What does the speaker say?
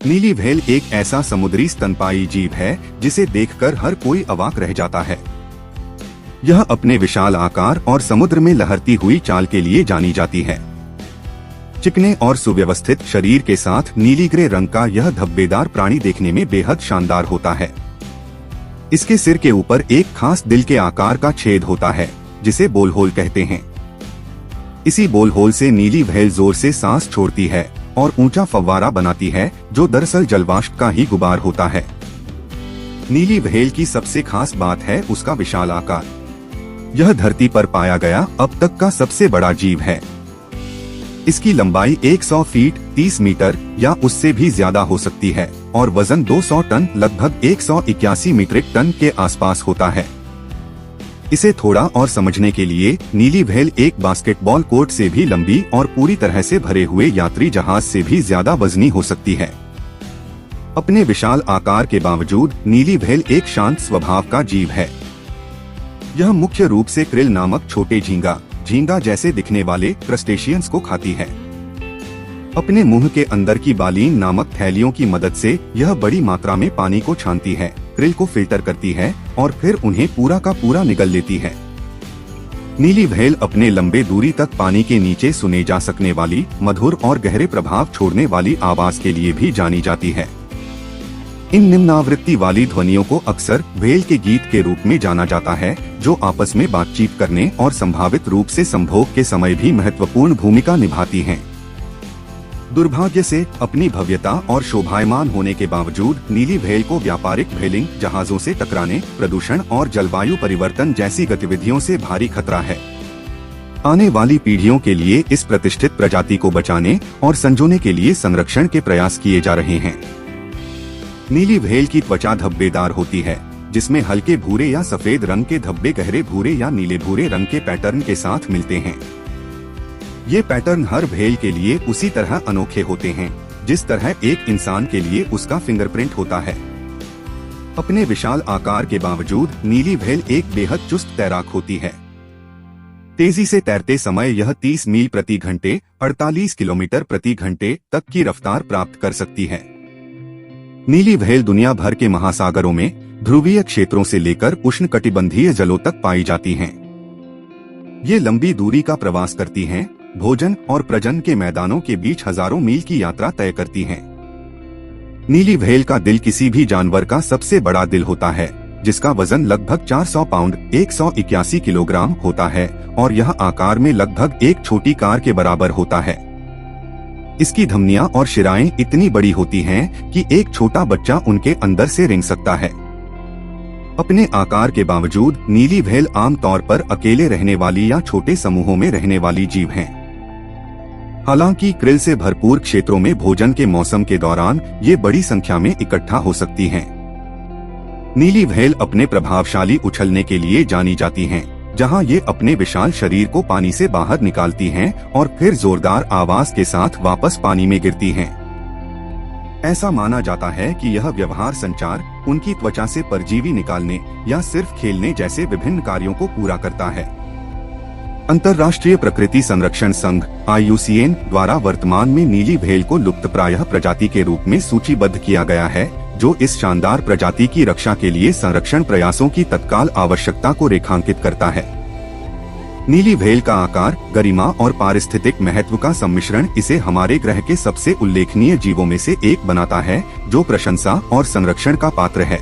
नीली व्हेल एक ऐसा समुद्री स्तनपायी जीव है जिसे देखकर हर कोई अवाक रह जाता है। यह अपने विशाल आकार और समुद्र में लहरती हुई चाल के लिए जानी जाती है। चिकने और सुव्यवस्थित शरीर के साथ नीली ग्रे रंग का यह धब्बेदार प्राणी देखने में बेहद शानदार होता है। इसके सिर के ऊपर एक खास दिल के आकार का छेद होता है जिसे बोलहोल कहते हैं। इसी बोलहोल से नीली व्हेल जोर से सांस छोड़ती है और ऊंचा फव्वारा बनाती है जो दरअसल जलवाष्प का ही गुबार होता है। नीली व्हेल की सबसे खास बात है उसका विशाल आकार। यह धरती पर पाया गया अब तक का सबसे बड़ा जीव है। इसकी लंबाई 100 फीट 30 मीटर या उससे भी ज्यादा हो सकती है और वजन 200 टन लगभग 181 मीट्रिक टन के आसपास होता है। इसे थोड़ा और समझने के लिए नीली व्हेल एक बास्केटबॉल कोर्ट से भी लंबी और पूरी तरह से भरे हुए यात्री जहाज से भी ज्यादा वजनी हो सकती है। अपने विशाल आकार के बावजूद नीली व्हेल एक शांत स्वभाव का जीव है। यह मुख्य रूप से क्रिल नामक छोटे झींगा जैसे दिखने वाले क्रस्टेशियंस को खाती है। अपने मुंह के अंदर की बालीन नामक थैलियों की मदद से यह बड़ी मात्रा में पानी को छानती है, क्रिल को फिल्टर करती है और फिर उन्हें पूरा का पूरा निगल लेती है। नीली व्हेल अपने लंबे दूरी तक पानी के नीचे सुने जा सकने वाली मधुर और गहरे प्रभाव छोड़ने वाली आवाज के लिए भी जानी जाती है। इन निम्नावृत्ति वाली ध्वनियों को अक्सर व्हेल के गीत के रूप में जाना जाता है, जो आपस में बातचीत करने और संभावित रूप से संभोग के समय भी महत्वपूर्ण भूमिका निभाती हैं। दुर्भाग्य से अपनी भव्यता और शोभायमान होने के बावजूद नीली व्हेल को व्यापारिक व्हेलिंग जहाजों से टकराने, प्रदूषण और जलवायु परिवर्तन जैसी गतिविधियों से भारी खतरा है। आने वाली पीढ़ियों के लिए इस प्रतिष्ठित प्रजाति को बचाने और संजोने के लिए संरक्षण के प्रयास किए जा रहे हैं। नीली व्हेल की त्वचा धब्बेदार होती है, जिसमें हल्के भूरे या सफेद रंग के धब्बे गहरे भूरे या नीले भूरे रंग के पैटर्न के साथ मिलते हैं। ये पैटर्न हर व्हेल के लिए उसी तरह अनोखे होते हैं जिस तरह एक इंसान के लिए उसका फिंगरप्रिंट होता है। अपने विशाल आकार के बावजूद नीली व्हेल एक बेहद चुस्त तैराक होती है। तेजी से तैरते समय यह 30 मील प्रति घंटे 48 किलोमीटर प्रति घंटे तक की रफ्तार प्राप्त कर सकती है। नीली व्हेल दुनिया भर के महासागरों में ध्रुवीय क्षेत्रों से लेकर उष्णकटिबंधीय जलों तक पाई जाती हैं। ये लंबी दूरी का प्रवास करती हैं, भोजन और प्रजनन के मैदानों के बीच हजारों मील की यात्रा तय करती हैं। नीली व्हेल का दिल किसी भी जानवर का सबसे बड़ा दिल होता है, जिसका वजन लगभग 400 पाउंड 181 किलोग्राम होता है और यह आकार में लगभग एक छोटी कार के बराबर होता है। इसकी धमनियां और शिराएं इतनी बड़ी होती हैं कि एक छोटा बच्चा उनके अंदर से रेंग सकता है। अपने आकार के बावजूद नीली व्हेल आमतौर पर अकेले रहने वाली या छोटे समूहों में रहने वाली जीव हैं। हालांकि क्रिल से भरपूर क्षेत्रों में भोजन के मौसम के दौरान ये बड़ी संख्या में इकट्ठा हो सकती हैं। नीली व्हेल अपने प्रभावशाली उछलने के लिए जानी जाती हैं, जहां ये अपने विशाल शरीर को पानी से बाहर निकालती हैं और फिर जोरदार आवाज के साथ वापस पानी में गिरती हैं। ऐसा माना जाता है कि यह व्यवहार संचार, उनकी त्वचा से परजीवी निकालने या सिर्फ खेलने जैसे विभिन्न कार्यों को पूरा करता है। अंतर्राष्ट्रीय प्रकृति संरक्षण संघ IUCN द्वारा वर्तमान में नीली व्हेल को लुप्तप्राय प्रजाति के रूप में सूचीबद्ध किया गया है, जो इस शानदार प्रजाति की रक्षा के लिए संरक्षण प्रयासों की तत्काल आवश्यकता को रेखांकित करता है। नीली व्हेल का आकार, गरिमा और पारिस्थितिक महत्व का सम्मिश्रण इसे हमारे ग्रह के सबसे उल्लेखनीय जीवों में से एक बनाता है, जो प्रशंसा और संरक्षण का पात्र है।